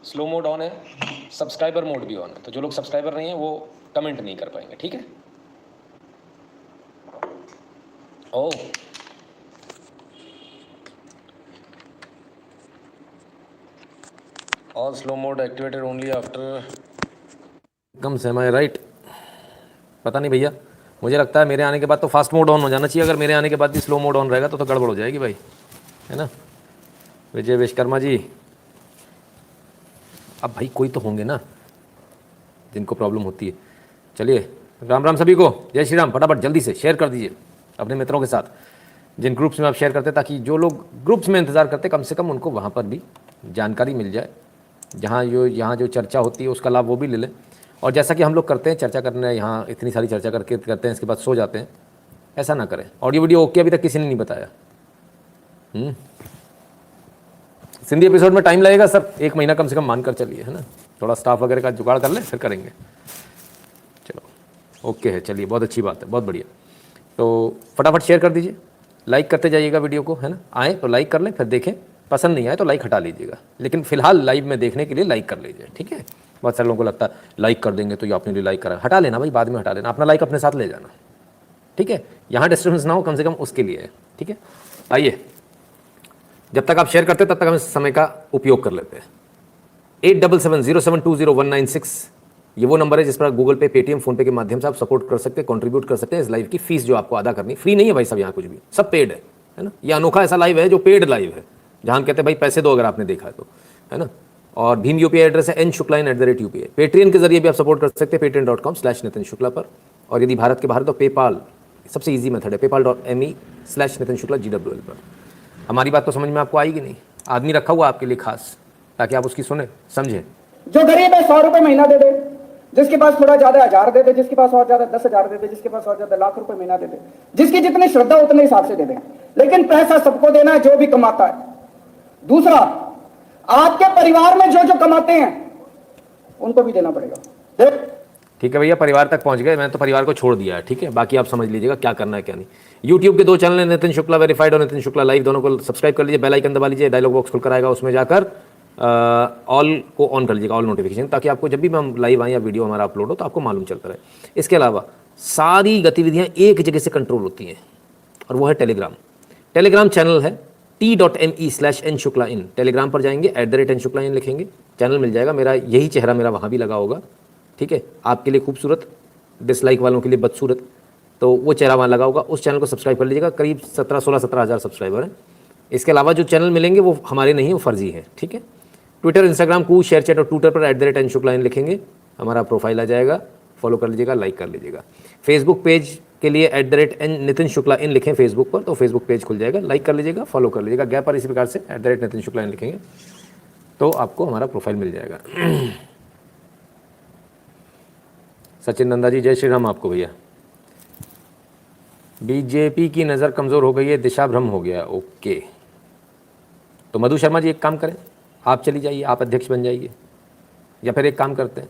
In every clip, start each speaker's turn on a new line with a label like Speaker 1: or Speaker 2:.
Speaker 1: Slow mode on है, subscriber mode भी on है, तो जो लोग सब्सक्राइबर नहीं है वो कमेंट नहीं कर पाएंगे, ठीक है। Oh all slow mode activated only after come से माई राइट। पता नहीं भैया, मुझे लगता है मेरे आने के बाद तो फास्ट मोड ऑन हो जाना चाहिए। अगर मेरे आने के बाद भी स्लो मोड ऑन रहेगा तो गड़बड़ हो जाएगी भाई, है ना। विजय विश्वकर्मा जी, अब भाई कोई तो होंगे ना जिनको प्रॉब्लम होती है। चलिए, राम राम सभी को, जय श्री राम। फटाफट जल्दी से शेयर कर दीजिए अपने मित्रों के साथ, जिन ग्रुप्स में आप शेयर करते, ताकि जो लोग ग्रुप्स में इंतज़ार करते कम से कम उनको वहाँ पर भी जानकारी मिल जाए, यहाँ जो चर्चा होती है उसका लाभ वो भी ले लें। और जैसा कि हम लोग करते हैं, चर्चा करने यहाँ इतनी सारी चर्चा करते हैं, इसके बाद सो जाते हैं, ऐसा ना करें। ऑडियो वीडियो ओके अभी तक किसी ने नहीं बताया। सिंधी एपिसोड में टाइम लगेगा सर, 1 महीना कम से कम मानकर चलिए, है ना। थोड़ा स्टाफ वगैरह का जुगाड़ कर लें, फिर करेंगे। चलो ओके है, चलिए, बहुत अच्छी बात है, बहुत बढ़िया। तो फटाफट शेयर कर दीजिए, लाइक करते जाइएगा वीडियो को, है ना। आए तो लाइक कर लें, फिर देखें, पसंद नहीं आए तो लाइक हटा लीजिएगा, लेकिन फिलहाल लाइव में देखने के लिए लाइक कर लीजिए, ठीक है। बहुत सारे लोगों को लगता है लाइक कर देंगे तो ये अपने लिए लाइक करा, हटा लेना भाई, बाद में हटा लेना, अपना लाइक अपने साथ ले जाना, ठीक है। यहाँ डिस्टर्बेंस ना हो, कम से कम उसके लिए है, ठीक है। आइए, जब तक आप शेयर करते तब तक हम इस समय का उपयोग कर लेते हैं। 8770720196 ये वो नंबर है जिस पर गूगल पे, पेटीएम, फोन पे के माध्यम से आप सपोर्ट कर सकते हैं, कंट्रीब्यूट कर सकते हैं। इस लाइव की फीस जो आपको अदा करनी, फ्री नहीं है भाई सब, यहाँ कुछ भी, सब पेड है ना। ये अनोखा ऐसा लाइव है जो पेड लाइव है, जहाँ हम कहते हैं भाई पैसे दो अगर आपने देखा है तो, है ना। और भीम यूपीआई एड्रेस है n.shukla@UPI। पेट्रियन के जरिए भी आप सपोर्ट कर सकते हैं, patreon.com/नितिन शुक्ला पर। और यदि भारत के बाहर तो पेपाल सबसे ईजी मेथड है, paypal.me/नितिन शुक्ला GWL पर। हमारी बात तो समझ में आपको आएगी नहीं, आदमी रखा हुआ आपके लिए खास, ताकि आप उसकी सुने समझे।
Speaker 2: जो गरीब है 100 रुपए महीना दे दे, जिसके पास थोड़ा ज्यादा 1000 दे दे, जिसके पास और ज्यादा 10,000 दे दे, जिसके पास और ज्यादा लाख रुपए महीना दे दे, जिसकी जितनी श्रद्धा उतने हिसाब से दे दे, लेकिन पैसा सबको देना है जो भी कमाता है। दूसरा, आपके परिवार में जो जो कमाते हैं उनको भी देना पड़ेगा।
Speaker 1: ठीक है भैया, परिवार तक पहुंच गए, मैंने तो परिवार को छोड़ दिया है, ठीक है। बाकी आप समझ लीजिएगा क्या करना है क्या नहीं। यूट्यूब के 2 चैनल हैं, नितिन शुक्ला वेरीफाइड और नितिन शुक्ला लाइव, दोनों को सब्सक्राइब कर लीजिए, बेल आइकन दबा लीजिए, डायलॉग बॉक्स खुलकर आएगा, उसमें जाकर ऑल को ऑन कर लीजिएगा, ऑल नोटिफिकेशन, ताकि आपको जब भी हम लाइव आए या वीडियो हमारा अपलोड हो तो आपको मालूम चलता रहे। इसके अलावा सारी गतिविधियाँ एक जगह से कंट्रोल होती हैं, और वो है टेलीग्राम। टेलीग्राम चैनल है t.me/nshukla_in। टेलीग्राम पर जाएंगे, @nshukla_in लिखेंगे, चैनल मिल जाएगा। मेरा यही चेहरा मेरा वहाँ भी लगा होगा, ठीक है। आपके लिए खूबसूरत, डिसलाइक वालों के लिए बदसूरत, तो वो चेहरा वहाँ लगा होगा, उस चैनल को सब्सक्राइब कर लीजिएगा। करीब 17 हज़ार सब्सक्राइबर हैं। इसके अलावा जो चैनल मिलेंगे वो हमारे नहीं, वो फर्जी है, ठीक है। ट्विटर, इंस्टाग्राम, कू, शेयर चैट और ट्विटर पर @nshukla_in लिखेंगे, हमारा प्रोफाइल आ जाएगा, फॉलो कर लीजिएगा, लाइक कर लीजिएगा। फेसबुक पेज के लिए @नितिन शुक्ला_in लिखें फेसबुक पर, तो फेसबुक पेज खुल जाएगा, लाइक कर लीजिएगा, फॉलो कर लीजिएगा। गैप पर इसी प्रकार से @नितिन शुक्ला_in लिखेंगे तो आपको हमारा प्रोफाइल मिल जाएगा। सचिन नंदा जी, जय श्री राम आपको भैया। बीजेपी की नज़र कमज़ोर हो गई है, दिशा भ्रम हो गया, ओके। तो मधु शर्मा जी एक काम करें, आप चली जाइए, आप अध्यक्ष बन जाइए, या फिर एक काम करते हैं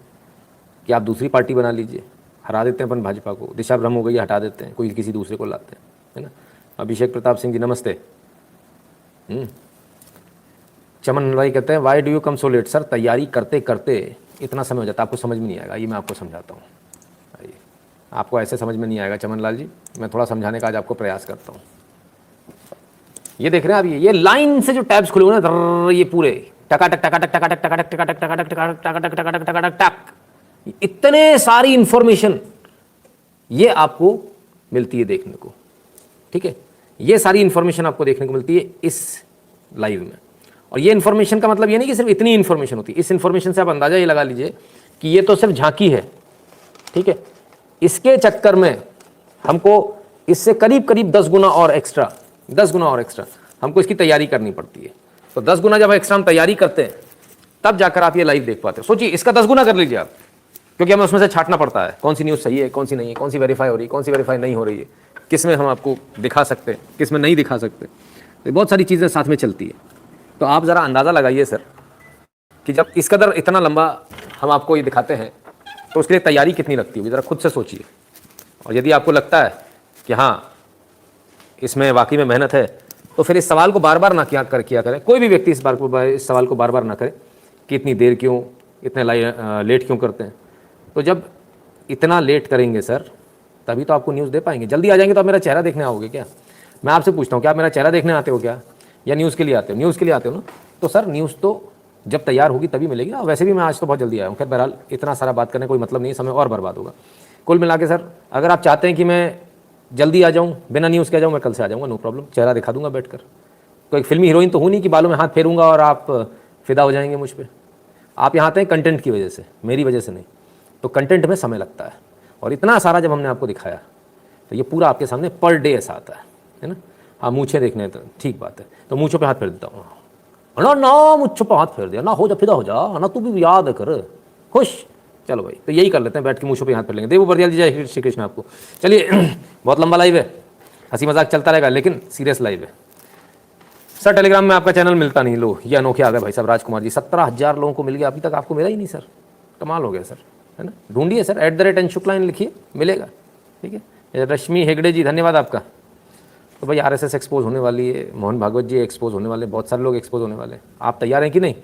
Speaker 1: कि आप दूसरी पार्टी बना लीजिए, हरा देते हैं अपन भाजपा को, दिशा भ्रम हो गई, हटा देते हैं, कोई किसी दूसरे को लाते हैं, है ना। अभिषेक प्रताप सिंह जी नमस्ते। चमन भाई कहते हैं why do you come so let. Sir तैयारी करते करते इतना समय हो जाता है, आपको समझ में नहीं आएगा, ये मैं आपको समझाता हूँ। आइए, आपको ऐसे समझ में नहीं आएगा चमन लाल जी, मैं थोड़ा समझाने का आज आपको प्रयास करता हूँ। ये देख रहे हैं आप, ये लाइन से जो टैब्स खुले हुए ना, ये पूरे टकाटक टकाटक टकाटक टकाटक टकाटक टकाटक टकाटक टकाटक टकाटक टकाटक टक, इतने सारी इंफॉर्मेशन ये आपको मिलती है देखने को, ठीक है। ये सारी इंफॉर्मेशन आपको देखने को मिलती है इस लाइव में। और ये इन्फॉर्मेशन का मतलब ये नहीं कि सिर्फ इतनी इन्फॉर्मेशन होती है, इस इन्फॉर्मेशन से आप अंदाजा ये लगा लीजिए कि ये तो सिर्फ झांकी है, ठीक है। इसके चक्कर में हमको इससे करीब करीब 10 गुना और एक्स्ट्रा हमको इसकी तैयारी करनी पड़ती है। तो 10 गुना जब एक्स्ट्रा हम तैयारी करते हैं तब जाकर आप ये लाइव देख पाते हो। सोचिए, इसका 10 गुना कर लीजिए आप, क्योंकि हमें उसमें से छांटना पड़ता है कौन सी न्यूज़ सही है, कौन सी नहीं है, कौन सी वेरीफाई हो रही है, कौन सी वेरीफाई नहीं हो रही है, किस में हम आपको दिखा सकते हैं, किस में नहीं दिखा सकते। तो बहुत सारी चीज़ें साथ में चलती है। तो आप ज़रा अंदाज़ा लगाइए सर कि जब इस कदर इतना लंबा हम आपको ये दिखाते हैं तो उसके लिए तैयारी कितनी लगती होगी, ज़रा खुद से सोचिए। और यदि आपको लगता है कि हाँ इसमें वाकई में मेहनत है, तो फिर इस सवाल को बार बार ना किया करें, कोई भी व्यक्ति इस सवाल को बार बार ना करे कि इतनी देर क्यों, इतने लेट क्यों करते हैं। तो जब इतना लेट करेंगे सर तभी तो आपको न्यूज़ दे पाएंगे। जल्दी आ जाएंगे तो आप मेरा चेहरा देखने आओगे क्या? मैं आपसे पूछता हूँ, क्या आप मेरा चेहरा देखने आते हो क्या, या न्यूज़ के लिए आते हो? न्यूज़ के लिए आते हो ना, तो सर न्यूज़ तो जब तैयार होगी तभी मिलेगी ना। वैसे भी मैं आज तो बहुत जल्दी आया हूँ। खैर बहरहाल इतना सारा बात करने कोई मतलब नहीं है, समय और बर्बाद होगा। कुल मिला के सर अगर आप चाहते हैं कि मैं जल्दी आ जाऊँ, बिना न्यूज़ के आ जाऊँ, मैं कल से आ जाऊँगा, नो प्रॉब्लम, चेहरा दिखा दूंगा बैठकर। तो एक फिल्मी हीरोइन तो हूँ नहीं कि बालों में हाथ फेरूंगा और आप फिदा हो जाएंगे मुझ पर। आप यहाँ आते हैं कंटेंट की वजह से, मेरी वजह से नहीं। तो कंटेंट में समय लगता है, और इतना सारा जब हमने आपको दिखाया तो ये पूरा आपके सामने पर डे ऐसा आता है ना। हाँ मूछें देखने तो ठीक बात है, तो मूछों पे हाथ फेर देता हूँ ना, ना मूछों पे हाथ फेर दिया ना, हो जा फिदा हो जा ना, तू भी याद कर खुश। चलो भाई, तो यही कर लेते हैं, बैठ के मूछों पे हाथ फेर लेंगे। देव बरियाल जी, जय श्री कृष्ण आपको। चलिए बहुत लंबा लाइव है, हंसी मजाक चलता रहेगा, लेकिन सीरियस लाइव है सर। टेलीग्राम में आपका चैनल मिलता नहीं, लो ये अनोखे आ गए भाई साहब। राजकुमार जी 17,000 लोगों को मिल गया, अभी तक आपको मिला ही नहीं सर, कमाल हो गया सर, है ना। ढूंढिए सर, @N शुक्ला लिखिए, मिलेगा, ठीक है। रश्मि हेगड़े जी धन्यवाद आपका। तो भाई RSS एक्सपोज होने वाली है, मोहन भागवत जी एक्सपोज होने वाले, बहुत सारे लोग एक्सपोज होने वाले हैं। आप तैयार हैं कि नहीं?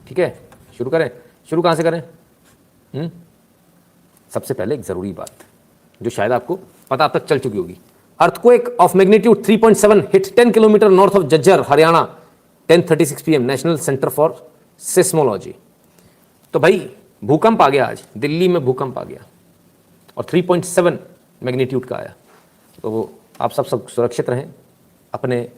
Speaker 1: ठीक है, शुरू करें। शुरू कहाँ से करें? सबसे पहले एक ज़रूरी बात जो शायद आपको पता अब तक चल चुकी होगी। Earthquake of magnitude 3.7 hit 10 kilometre north of Jhajjar Haryana 10:36 PM, national centre for seismology. तो भाई भूकंप आ गया आज दिल्ली में, भूकंप आ गया और 3.7 मैग्नीट्यूड का आया। तो आप सब सुरक्षित रहें, अपने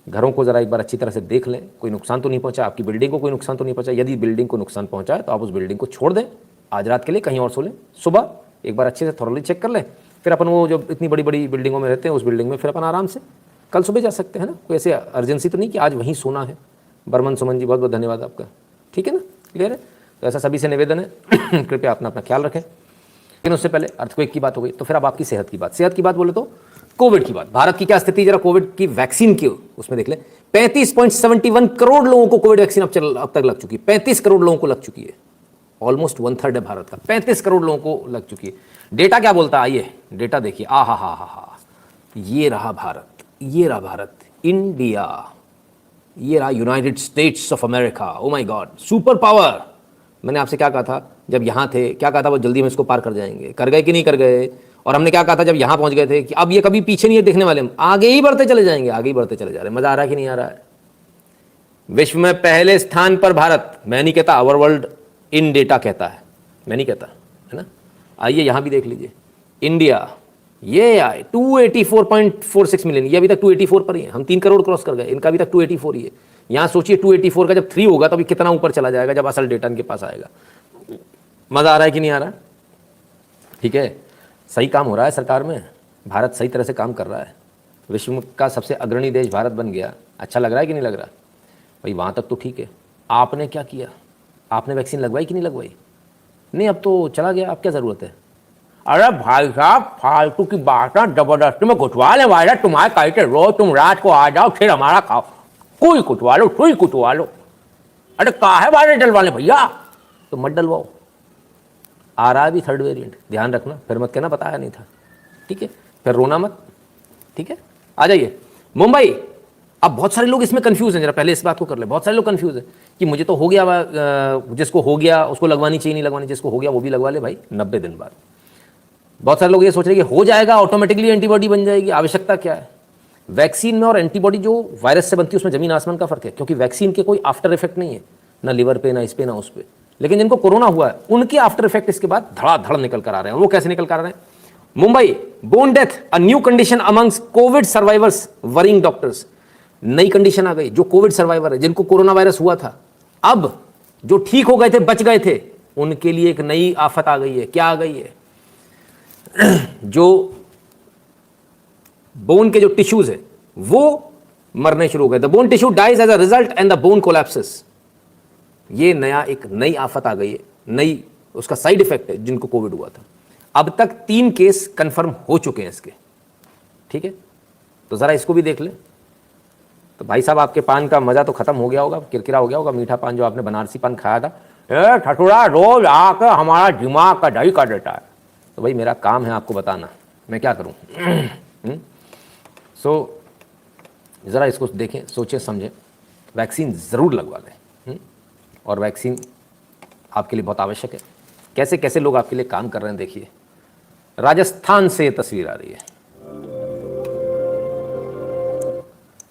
Speaker 1: घरों को ज़रा एक बार अच्छी तरह से देख लें, कोई नुकसान तो नहीं पहुंचा, आपकी बिल्डिंग को कोई नुकसान तो नहीं पहुंचा। यदि बिल्डिंग को नुकसान पहुंचा है तो आप उस बिल्डिंग को छोड़ दें आज रात के लिए, कहीं और सो लें। सुबह एक बार अच्छे से थॉरली चेक कर लें, फिर अपन वो जो इतनी बड़ी बड़ी बिल्डिंगों में रहते हैं उस बिल्डिंग में फिर अपन आराम से कल सुबह जा सकते हैं ना। कोई ऐसी अर्जेंसी तो नहीं कि आज वहीं सोना है। बर्मन सुमन जी बहुत बहुत धन्यवाद आपका, ठीक है ना, क्लियर है। तो ऐसा सभी से निवेदन है कृपया अपना ख्याल रखें। लेकिन उससे पहले अर्थक्वेक की बात हो गई, तो फिर अब आपकी सेहत की बात। सेहत की बात बोले तो कोविड की बात। भारत की क्या स्थिति, जरा कोविड की वैक्सीन की उसमें देख ले। 35.71 करोड़ लोगों को कोविड वैक्सीन अब तक लग चुकी है। 35 करोड़ लोगों को लग चुकी है, ऑलमोस्ट 1/3 है भारत का। 35 करोड़ लोगों को लग चुकी है। डेटा क्या बोलता है, आइए डेटा देखिए। हा, ये रहा भारत, ये रहा भारत, इंडिया, ये रहा United states of America. Oh my God, super power. मैंने आपसे क्या कहा था जब यहाँ थे, क्या कहा था, वो जल्दी में इसको पार कर जाएंगे, कर गए कि नहीं कर गए। और हमने क्या कहा था जब यहाँ पहुंच गए थे कि अब ये कभी पीछे नहीं देखने वाले, हम आगे ही बढ़ते चले जाएंगे, आगे ही बढ़ते चले जा रहे हैं। मजा आ रहा है कि नहीं आ रहा है? विश्व में पहले स्थान पर भारत। मैं नहीं कहता, आवर वर्ल्ड इन डेटा कहता है, मैं नहीं कहता, है ना। आइए यहाँ भी देख लीजिए, इंडिया ये आए 284.46 मिलियन, ये अभी तक 284 पर ही है। हम 3 करोड़ क्रॉस कर गए, इनका अभी तक 284 ही है। यहाँ सोचिए 284 का जब 3 होगा तभी कितना ऊपर चला जाएगा जब असल डेटा इनके पास आएगा। मजा आ रहा है कि नहीं आ रहा? ठीक है, सही काम हो रहा है सरकार में, भारत सही तरह से काम कर रहा है, विश्व का सबसे अग्रणी देश भारत बन गया। अच्छा लग रहा है कि नहीं लग रहा? भाई वहाँ तक तो ठीक है। आपने क्या किया, आपने वैक्सीन लगवाई कि नहीं लगवाई? नहीं, अब तो चला गया, अब क्या ज़रूरत है? अरे भाई साहब फालतू की बात ना जबरदस्ती में कुटवा ले वायरस, तुम्हारे कहते रोज तुम रात को आ जाओ फिर हमारा खाओ, कोई कुटवा लो, कोई कुटवा लो। अरे काहे वायरस डलवाने भैया, तो मत डलवाओ। आ रहा है भी 3rd वेरिएंट, ध्यान रखना, फिर मत कहना बताया नहीं था, ठीक है, फिर रोना मत, ठीक है। आ जाइए मुंबई। अब बहुत सारे लोग इसमें कंफ्यूज हैं, जरा पहले इस बात को कर ले। बहुत सारे लोग कंफ्यूज हैं कि मुझे तो हो गया, जिसको हो गया उसको लगवानी चाहिए नहीं लगवानी, जिसको हो गया वो भी लगवा ले भाई 90 दिन बाद। बहुत सारे लोग ये सोच रहे हैं कि हो जाएगा ऑटोमेटिकली एंटीबॉडी बन जाएगी, आवश्यकता क्या है? वैक्सीन में और एंटीबॉडी जो वायरस से बनती है उसमें जमीन आसमान का फर्क है, क्योंकि वैक्सीन के कोई आफ्टर इफेक्ट नहीं है, ना लिवर पे, ना इस पे, ना उस पे। लेकिन जिनको कोरोना हुआ है उनके आफ्टर इफेक्ट इसके बाद धड़ाधड़ निकल कर आ रहे हैं। वो कैसे निकल कर आ रहे हैं? Mumbai, bone death a new condition amongst Covid survivors worrying doctors. नई कंडीशन आ गई, जो कोविड सर्वाइवर है, जिनको कोरोना वायरस हुआ था, अब जो ठीक हो गए थे, बच गए थे, उनके लिए एक नई आफत आ गई है। क्या आ गई है? जो बोन के जो टिश्यूज है वो मरने शुरू हो गए। The bone tissue dies as a result and the bone collapses. ये नया एक नई आफत आ गई है, नई उसका साइड इफेक्ट है जिनको कोविड हुआ था। अब तक 3 केस कंफर्म हो चुके हैं इसके, ठीक है। तो जरा इसको भी देख ले। तो भाई साहब आपके पान का मजा तो खत्म हो गया होगा, किरकिरा हो गया होगा। मीठा पान जो आपने बनारसी पान खाया था, ए ठठुरा रोज आकर हमारा दिमाग का दही कर देता है। तो भाई मेरा काम है आपको बताना, मैं क्या करूं। सो ज़रा इसको देखें, सोचें, समझें, वैक्सीन ज़रूर लगवा लें। और वैक्सीन आपके लिए बहुत आवश्यक है। कैसे कैसे लोग आपके लिए काम कर रहे हैं देखिए। राजस्थान से ये तस्वीर आ रही है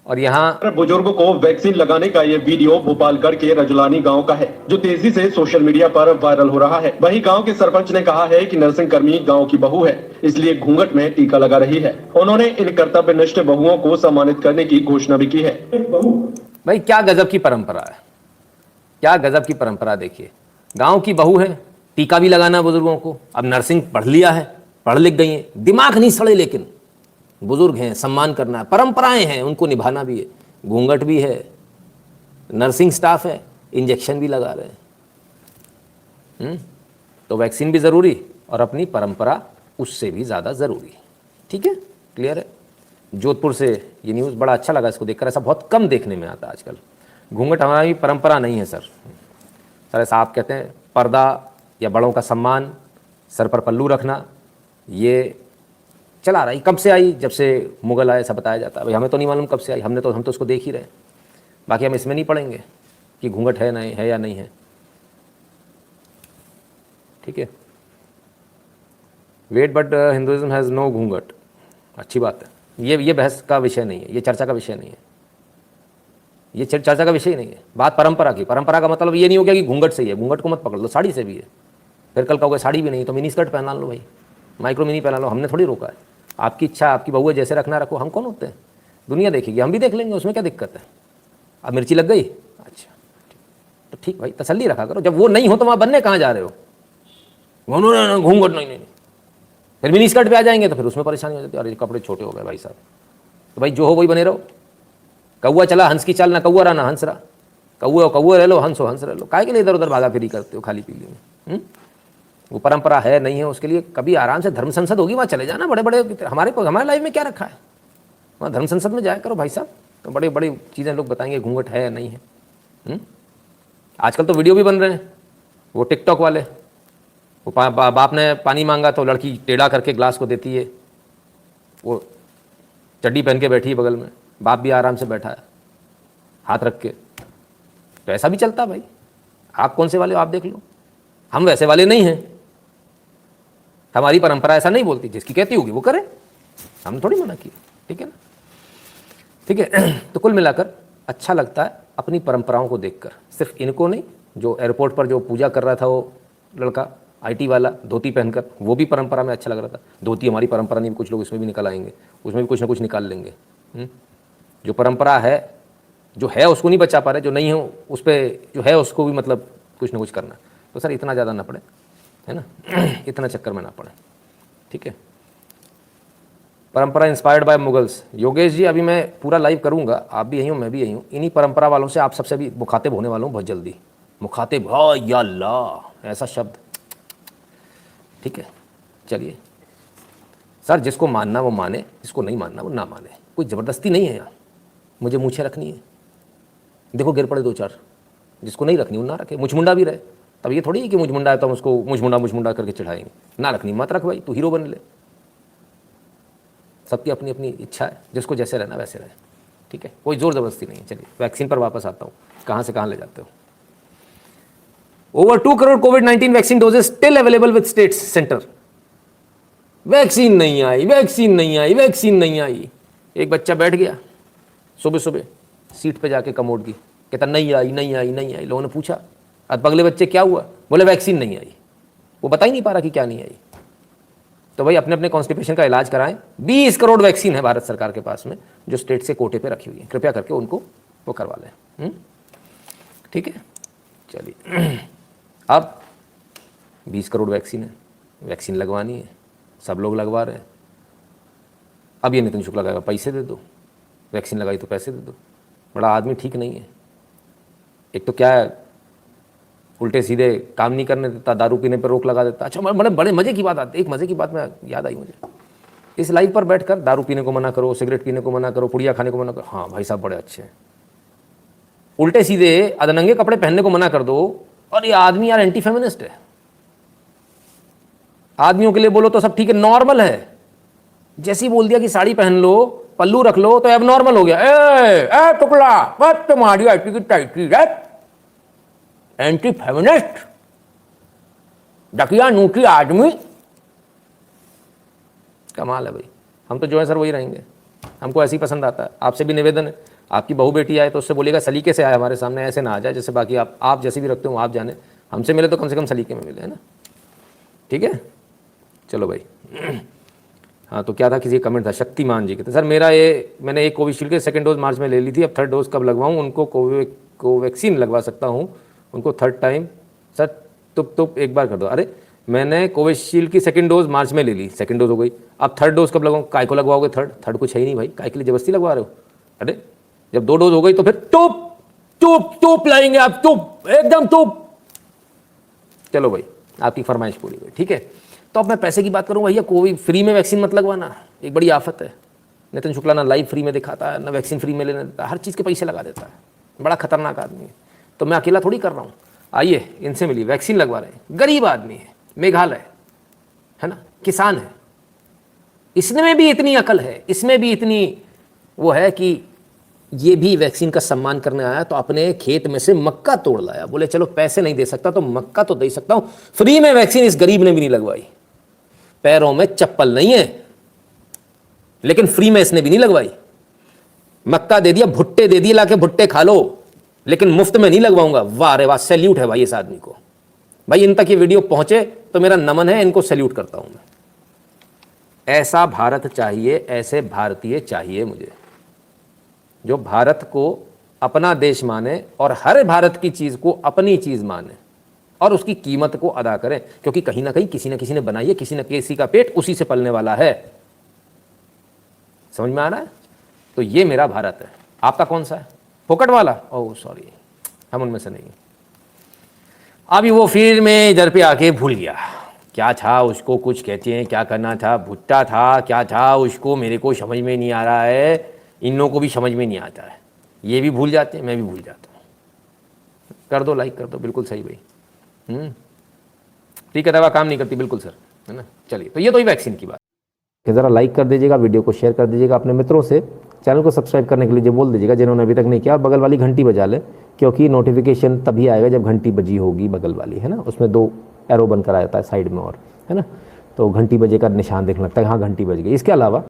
Speaker 1: और यहाँ
Speaker 3: बुजुर्गों को वैक्सीन लगाने का ये वीडियो भोपालगढ़ के रजलानी गांव का है, जो तेजी से सोशल मीडिया पर वायरल हो रहा है। वहीं गांव के सरपंच ने कहा है कि नर्सिंग कर्मी गांव की बहू है, इसलिए घूंघट में टीका लगा रही है। उन्होंने इन कर्तव्यनिष्ठ बहुओं को सम्मानित करने की घोषणा भी की है।
Speaker 1: भाई क्या गजब की परंपरा है, क्या गजब की परंपरा। देखिए गांव की बहू है, टीका भी लगाना बुजुर्गों को। अब नर्सिंग पढ़ लिया है, पढ़ लिख गई है, दिमाग नहीं सड़े, लेकिन बुजुर्ग हैं, सम्मान करना है, परंपराएं हैं, उनको निभाना भी है। घूंघट भी है, नर्सिंग स्टाफ है, इंजेक्शन भी लगा रहे हैं। तो वैक्सीन भी ज़रूरी और अपनी परंपरा उससे भी ज़्यादा ज़रूरी। ठीक है, क्लियर है। जोधपुर से ये न्यूज़ बड़ा अच्छा लगा इसको देखकर, ऐसा बहुत कम देखने में आता है आजकल। घूंघट हमारी परंपरा नहीं है सर। ऐसा आप कहते हैं पर्दा या बड़ों का सम्मान, सर पर पल्लू रखना, ये चला रही कब से आई, जब से मुगल आए, सब बताया जाता है। भाई हमें तो नहीं मालूम कब से आई, हम तो उसको देख ही रहे। बाकी हम इसमें नहीं पढ़ेंगे कि घूंघट है नहीं है या नहीं है। ठीक है, wait but Hinduism has no ghunghat. अच्छी बात है, ये बहस का विषय नहीं है, ये चर्चा का विषय नहीं है, ये चर्चा का विषय नहीं है। बात परंपरा की। परंपरा का मतलब ये नहीं हो गया कि घूंघट से ही है। घूंघट को मत पकड़ लो, साड़ी से भी है। फिर कल कहोगे साड़ी भी नहीं तो मिनी स्कर्ट पहना लो, भाई माइक्रो मिनी पहना लो, हमने थोड़ी रोका है। आपकी इच्छा, आपकी बहू है, जैसे रखना रखो, हम कौन होते हैं। दुनिया देखेगी, हम भी देख लेंगे, उसमें क्या दिक्कत है। अब मिर्ची लग गई, अच्छा तो ठीक भाई, तसल्ली रखा करो। जब वो नहीं हो तो वहाँ बनने कहाँ जा रहे हो। घूंघट नहीं, फिर मिनी स्कर्ट पे आ जाएंगे तो फिर उसमें परेशानी हो जाती है। अरे कपड़े छोटे हो गए भाई साहब, तो भाई जो हो वही बने रहो। कौआ चला हंस की चाल, ना कौआ रहा ना हंस रहा। कौआ रह लो, हंस रह लो, काहे के लिए इधर उधर भागा फिरी करते हो खाली पीली में। वो परंपरा है नहीं है, उसके लिए कभी आराम से धर्म संसद होगी, वहाँ चले जाना। बड़े बड़े हमारे लाइफ में क्या रखा है, वहाँ धर्म संसद में जाया करो भाई साहब, तो बड़ी बड़ी चीज़ें लोग बताएंगे घूंघट है या नहीं है। आजकल तो वीडियो भी बन रहे हैं, वो टिकटॉक वाले, वो बाप ने पानी मांगा तो लड़की टेढ़ा करके ग्लास को देती है, वो चड्डी पहन के बैठी है बगल में, बाप भी आराम से बैठा है हाथ रख के। तो ऐसा भी चलता है भाई। आप कौन से वाले हो आप देख लो, हम वैसे वाले नहीं हैं। हमारी परंपरा ऐसा नहीं बोलती, जिसकी कहती होगी वो करे, हम थोड़ी मना किए। ठीक है ना, ठीक है। तो कुल मिलाकर अच्छा लगता है अपनी परंपराओं को देखकर। सिर्फ इनको नहीं, जो एयरपोर्ट पर जो पूजा कर रहा था वो लड़का आईटी वाला धोती पहनकर, वो भी परंपरा में अच्छा लग रहा था। धोती हमारी परंपरा नहीं, कुछ लोग इसमें भी निकल आएंगे, उसमें भी कुछ ना कुछ निकाल लेंगे। जो परंपरा है, जो है उसको नहीं बचा पा रहे, जो नहीं हो उस पर जो है उसको भी मतलब कुछ ना कुछ करना। तो सर इतना ज़्यादा ना पड़े, है ना, इतना चक्कर में ना पड़े। ठीक है, परंपरा inspired by Mughals. Yogesh ji अभी मैं पूरा लाइव करूंगा, आप भी यहीं हो मैं भी यहीं हूँ। इन्हीं परंपरा वालों से आप सबसे भी मुखातिब होने वाला हूँ बहुत जल्दी। मुखातिब, हाँ या अल्लाह, ऐसा शब्द। ठीक है, चलिए सर, जिसको मानना वो माने, जिसको नहीं मानना वो ना माने, कोई ज़बरदस्ती नहीं है यार। मुझे मूछें रखनी है, देखो गिर पड़े दो चार, जिसको नहीं रखनी वो ना रखे। मुझमुंडा भी रहे, तब ये थोड़ी है कि मुझमुंडा है तो हम उसको मुझमुंडा करके चढ़ाएंगे। ना रखनी मत रख भाई, तू हीरो बन ले। सबकी अपनी अपनी इच्छा है, जिसको जैसे रहना वैसे रहे। ठीक है, कोई जोर ज़बरदस्ती नहीं है। चलिए वैक्सीन पर वापस आता हूँ, कहाँ से कहाँ ले जाते हो। Over 2 crore covid vaccine doses still available with states centre. Vaccine नहीं आई, वैक्सीन नहीं आई, वैक्सीन नहीं आई। एक बच्चा बैठ गया सुबह सुबह सीट पे जाके कमोड की, कहता नहीं आई नहीं आई नहीं आई। लोगों ने पूछा अब अगले बच्चे क्या हुआ, बोले वैक्सीन नहीं आई। वो बता ही नहीं पा रहा कि क्या नहीं आई। तो भाई अपने अपने कॉन्स्टिपेशन का इलाज कराएं। 20 करोड़ वैक्सीन है भारत सरकार के पास में, जो स्टेट से कोटे पे रखी हुई है। कृपया करके उनको वो करवा लें। ठीक है, चलिए अब 20 करोड़ वैक्सीन है, वैक्सीन लगवानी है, सब लोग लगवा रहे हैं। अब ये नितिन शुक्ला कहेगा पैसे दे दो, वैक्सीन लगाई तो पैसे दे दो। बड़ा आदमी ठीक नहीं है। एक तो क्या है, उल्टे सीधे काम नहीं करने देता, दारू पीने पर रोक लगा देता। अच्छा बड़े मज़े की बात आती है, एक मज़े की बात में याद आई मुझे। इस लाइव पर बैठकर दारू पीने को मना करो, सिगरेट पीने को मना करो, पुड़िया खाने को मना करो। हाँ भाई साहब बड़े अच्छे हैं। उल्टे सीधे अदनंगे कपड़े पहनने को मना कर दो, और ये आदमी यार एंटी फेमिनिस्ट है। आदमियों के लिए बोलो तो सब ठीक है, नॉर्मल है। जैसे ही बोल दिया कि साड़ी पहन लो, पल्लू रख लो, तो अब नॉर्मल हो गया। ए टुकड़ा मत तुम्हारी टिकट टाइटी। एंटी फेमिनिस्ट, डकिया नूकी आदमी। कमाल है भाई। हम तो जो है सर वही रहेंगे, हमको ऐसे ही पसंद आता है। आपसे भी निवेदन है, आपकी बहू बेटी आए तो उससे बोलिएगा सलीके से आए हमारे सामने, ऐसे ना आ जाए जैसे बाकी आप जैसे भी रखते हो आप जाने। हमसे मिले तो कम से कम सलीके में मिले, है ना। ठीक है, चलो भाई। हाँ तो क्या था, किसी कमेंट था शक्तिमान जी के, तो सर मैंने एक कोविशील्ड के सेकंड डोज मार्च में ले ली थी, अब थर्ड डोज कब लगवाऊँ? उनको कोवैक्सीन लगवा सकता हूँ, उनको थर्ड टाइम। सर तुप एक बार कर दो। अरे मैंने कोविशील्ड की सेकंड डोज मार्च में ले ली, सेकंड डोज हो गई, अब थर्ड डोज कब लगाऊँ? काय को लगवाओगे थर्ड कुछ है ही नहीं भाई, काय के लिए जबरदस्ती लगवा रहे हो? अरे जब 2 डोज हो गई तो फिर टूप लाएंगे आप, टूप एकदम टूप। चलो भाई, आपकी फरमाइश पूरी हुई, ठीक है। तो अब मैं पैसे की बात करूँ भैया, कोई फ्री में वैक्सीन मत लगवाना, एक बड़ी आफत है। नितिन शुक्ला ना लाइव फ्री में दिखाता है, ना वैक्सीन फ्री में लेने देता है, हर चीज़ के पैसे लगा देता है, बड़ा खतरनाक आदमी है। तो मैं अकेला थोड़ी कर रहा हूँ, आइए इनसे मिलिए, वैक्सीन लगवा रहे हैं, गरीब आदमी है, मेघालय है ना, किसान है, इसमें भी इतनी अकल है, इसमें भी इतनी वो है कि ये भी वैक्सीन का सम्मान करने आया, तो अपने खेत में से मक्का तोड़ लाया, बोले चलो पैसे नहीं दे सकता तो मक्का तो दे सकता हूं, फ्री में वैक्सीन इस गरीब ने भी नहीं लगवाई। पैरों में चप्पल नहीं है लेकिन फ्री में इसने भी नहीं लगवाई। मक्का दे दिया, भुट्टे दे दिए, लाके भुट्टे खा लो, लेकिन मुफ्त में नहीं लगवाऊंगा। वाह रे वाह, सैल्यूट है भाई इस आदमी को। भाई इन तक ये वीडियो पहुंचे तो मेरा नमन है, इनको सैल्यूट करता हूं मैं। ऐसा भारत चाहिए, ऐसे भारतीय चाहिए मुझे, जो भारत को अपना देश माने और हर भारत की चीज को अपनी चीज माने और उसकी कीमत को अदा करें, क्योंकि कहीं ना कहीं किसी न किसी ने बनाई है, किसी न किसी का पेट उसी से पलने वाला है। समझ में आ रहा है? तो ये मेरा भारत है। आपका कौन सा है? फोकट वाला? ओह सॉरी, हम उनमें से नहीं। अभी वो फिर मैं इधर पे आके भूल गया क्या था, उसको कुछ कहते हैं, क्या करना था, भुट्टा था, क्या था उसको, मेरे को समझ में नहीं आ रहा है, इन लोगों को भी समझ में नहीं आता है, ये भी भूल जाते हैं, मैं भी भूल जाता हूँ। कर दो, लाइक कर दो, बिल्कुल सही भाई। ठीक है, दवा काम नहीं करती, बिल्कुल सर, है ना। चलिए, तो ये तो ही वैक्सीन की बात है। ज़रा लाइक कर दीजिएगा, वीडियो को शेयर कर दीजिएगा अपने मित्रों से, चैनल को सब्सक्राइब करने के लिए बोल दीजिएगा जिन्होंने अभी तक नहीं किया, और बगल वाली घंटी बजा ले, क्योंकि नोटिफिकेशन तभी आएगा जब घंटी बजी होगी बगल वाली, है ना। उसमें 2 एरो बनकर आ जाता है साइड में, और है ना, तो घंटी बजे का निशान देखने लगता है, हाँ घंटी बज गई। इसके अलावा